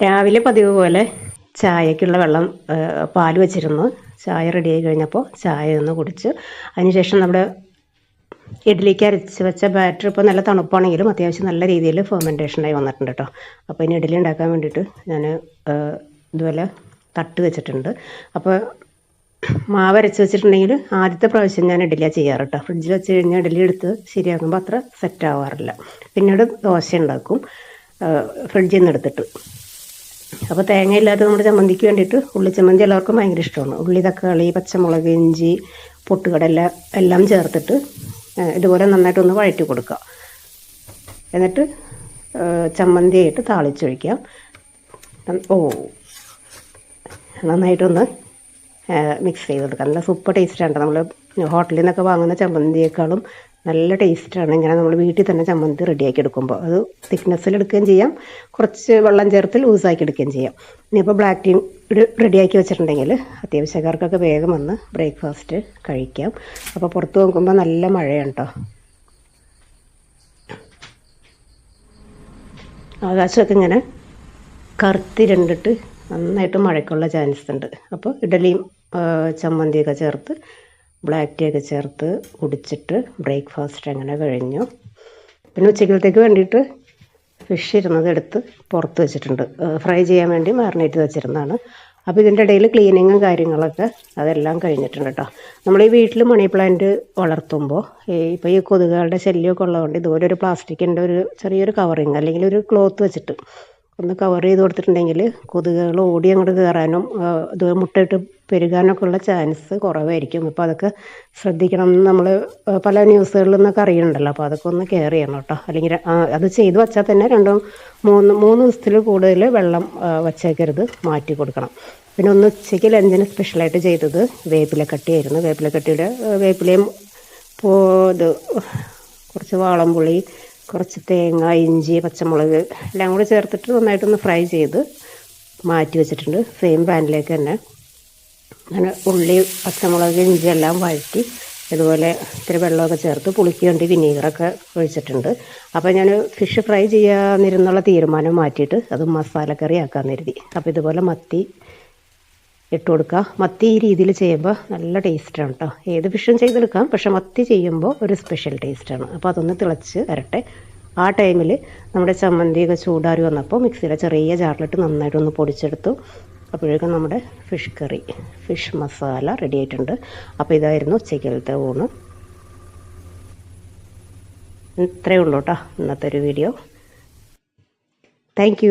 രാവിലെ പതിവ് പോലെ ചായക്കുള്ള വെള്ളം പാൽ വെച്ചിരുന്നു. ചായ റെഡിയായി കഴിഞ്ഞപ്പോൾ ചായ ഒന്ന് കുടിച്ച് അതിനുശേഷം നമ്മുടെ ഇഡ്ഡലിക്ക് അരച്ച് വെച്ച ബാറ്റർ ഇപ്പോൾ നല്ല തണുപ്പാണെങ്കിലും അത്യാവശ്യം നല്ല രീതിയിൽ ഫെർമെൻറ്റേഷനായി വന്നിട്ടുണ്ട് കേട്ടോ. അപ്പോൾ ഇനി ഇഡ്ഡലി ഉണ്ടാക്കാൻ വേണ്ടിയിട്ട് ഞാൻ ഇതുപോലെ തട്ട് വെച്ചിട്ടുണ്ട്. അപ്പോൾ മാവ് അരച്ച് വെച്ചിട്ടുണ്ടെങ്കിൽ ആദ്യത്തെ പ്രാവശ്യം ഞാൻ ഇഡ്ഡലിയാണ് ചെയ്യാറ് കേട്ടോ. ഫ്രിഡ്ജിൽ വെച്ച് കഴിഞ്ഞാൽ ഇഡ്ഡലി എടുത്ത് ശരിയാക്കുമ്പോൾ അത്ര സെറ്റ് ആവാറില്ല. പിന്നീട് ദോശ ഉണ്ടാക്കും ഫ്രിഡ്ജിൽ നിന്ന് എടുത്തിട്ട്. അപ്പോൾ തേങ്ങയില്ലാത്ത നമ്മുടെ ചമ്മന്തിക്ക് വേണ്ടിയിട്ട് ഉള്ളിച്ചമ്മന്തി എല്ലാവർക്കും ഭയങ്കര ഇഷ്ടമാണ്. ഉള്ളി, തക്കാളി, പച്ചമുളക്, ഇഞ്ചി, പൊട്ടുകടല എല്ലാം ചേർത്തിട്ട് ഇതുപോലെ നന്നായിട്ടൊന്ന് വഴറ്റി കൊടുക്കുക. എന്നിട്ട് ചമ്മന്തിയായിട്ട് താളിച്ചൊഴിക്കാം. നന്നായിട്ടൊന്ന് മിക്സ് ചെയ്ത് കൊടുക്കാം. നല്ല സൂപ്പർ ടേസ്റ്റാണ്. നമ്മൾ ഹോട്ടലിൽ നിന്നൊക്കെ വാങ്ങുന്ന ചമ്മന്തിയേക്കാളും നല്ല ടേസ്റ്റാണ് ഇങ്ങനെ നമ്മൾ വീട്ടിൽ തന്നെ ചമ്മന്തി റെഡിയാക്കി എടുക്കുമ്പോൾ. അത് തിക്നെസ്സിൽ എടുക്കുകയും ചെയ്യാം, കുറച്ച് വെള്ളം ചേർത്ത് ലൂസാക്കി എടുക്കുകയും ചെയ്യാം. ഇനിയിപ്പോൾ ബ്ലാക്ക് ടീ റെഡിയാക്കി വെച്ചിട്ടുണ്ടെങ്കിൽ അത്യാവശ്യക്കാർക്കൊക്കെ വേഗം വന്ന് ബ്രേക്ക്ഫാസ്റ്റ് കഴിക്കാം. അപ്പോൾ പുറത്ത് നോക്കുമ്പോൾ നല്ല മഴയാണ് കേട്ടോ. ആകാശമൊക്കെ ഇങ്ങനെ കറുത്തിരണ്ടിട്ട് നന്നായിട്ട് മഴയ്ക്കുള്ള ചാൻസ് ഉണ്ട്. അപ്പോൾ ഇഡലിയും ചമ്മന്തിയൊക്കെ ചേർത്ത് ബ്ലാക്ക് ടീ ഒക്കെ ചേർത്ത് കുടിച്ചിട്ട് ബ്രേക്ക്ഫാസ്റ്റ് അങ്ങനെ കഴിഞ്ഞു. പിന്നെ ഉച്ചക്കലത്തേക്ക് വേണ്ടിയിട്ട് ഫിഷ് ഇരുന്നത് എടുത്ത് പുറത്ത് വെച്ചിട്ടുണ്ട്. ഫ്രൈ ചെയ്യാൻ വേണ്ടി മാറിനേറ്റ് വെച്ചിരുന്നതാണ്. അപ്പോൾ ഇതിൻ്റെ ഇടയിൽ ക്ലീനിങ്ങും കാര്യങ്ങളൊക്കെ അതെല്ലാം കഴിഞ്ഞിട്ടുണ്ട് കേട്ടോ. നമ്മൾ ഈ വീട്ടിൽ മണി പ്ലാന്റ് വളർത്തുമ്പോൾ ഇപ്പോൾ ഈ കൊതുകുകളുടെ ശല്യമൊക്കെ ഉള്ളതുകൊണ്ട് ഇതുപോലെ ഒരു പ്ലാസ്റ്റിക്കിൻ്റെ ഒരു ചെറിയൊരു കവറിങ് അല്ലെങ്കിൽ ഒരു ക്ലോത്ത് വെച്ചിട്ട് ഒന്ന് കവർ ചെയ്ത് കൊടുത്തിട്ടുണ്ടെങ്കിൽ കൊതുകുകൾ ഓടി അങ്ങോട്ട് കയറാനും ഇത് മുട്ടയിട്ട് പെരുകാനൊക്കെ ഉള്ള ചാൻസ് കുറവായിരിക്കും. അപ്പോൾ അതൊക്കെ ശ്രദ്ധിക്കണം എന്ന് നമ്മൾ പല ന്യൂസുകളിൽ നിന്നൊക്കെ അറിയുന്നുണ്ടല്ലോ. അപ്പോൾ അതൊക്കെ ഒന്ന് കെയർ ചെയ്യണം കേട്ടോ. അല്ലെങ്കിൽ അത് ചെയ്ത് വച്ചാൽ തന്നെ 2-3 ദിവസത്തിൽ കൂടുതൽ വെള്ളം വച്ചേക്കരുത്, മാറ്റി കൊടുക്കണം. പിന്നെ ഒന്ന് ഉച്ചയ്ക്ക് ലഞ്ചിന് സ്പെഷ്യലായിട്ട് ചെയ്തത് വേപ്പിലക്കട്ടിയായിരുന്നു. വേപ്പിലയും ഇത് കുറച്ച് വാളംപുളി, കുറച്ച് തേങ്ങ, ഇഞ്ചി, പച്ചമുളക് എല്ലാം കൂടി ചേർത്തിട്ട് നന്നായിട്ടൊന്ന് ഫ്രൈ ചെയ്ത് മാറ്റി വെച്ചിട്ടുണ്ട്. സെയിം പാനിലേക്ക് തന്നെ അങ്ങനെ ഉള്ളി, പച്ചമുളക്, ഇഞ്ചി എല്ലാം വഴറ്റി ഇതുപോലെ ഇത്തിരി വെള്ളമൊക്കെ ചേർത്ത് പുളിക്ക് വേണ്ടി വിനീഗറൊക്കെ ഒഴിച്ചിട്ടുണ്ട്. അപ്പോൾ ഞാൻ ഫിഷ് ഫ്രൈ ചെയ്യാമെന്നിരുന്നുള്ള തീരുമാനം മാറ്റിയിട്ട് അത് മസാലക്കറി ആക്കാമെന്ന് കരുതി. അപ്പോൾ ഇതുപോലെ മത്തി ഇട്ട് കൊടുക്കുക. മത്തി ഈ രീതിയിൽ ചെയ്യുമ്പോൾ നല്ല ടേസ്റ്റാണ് കേട്ടോ. ഏത് ഫിഷും ചെയ്തെടുക്കാം, പക്ഷെ മത്തി ചെയ്യുമ്പോൾ ഒരു സ്പെഷ്യൽ ടേസ്റ്റാണ്. അപ്പോൾ അതൊന്ന് തിളച്ച് വരട്ടെ. ആ ടൈമിൽ നമ്മുടെ ചമ്മന്തിയൊക്കെ ചൂടാറി വന്നപ്പോൾ മിക്സിയിലെ ചെറിയ ജാറിലിട്ട് നന്നായിട്ടൊന്ന് പൊടിച്ചെടുത്തു. അപ്പോഴേക്കും നമ്മുടെ ഫിഷ് മസാല റെഡി ആയിട്ടുണ്ട്. അപ്പോൾ ഇതായിരുന്നു ഉച്ചക്കലത്തെ ഊണ്. ഇത്രയേ ഉള്ളൂ കേട്ടോ ഇന്നത്തെ ഒരു വീഡിയോ. Thank you.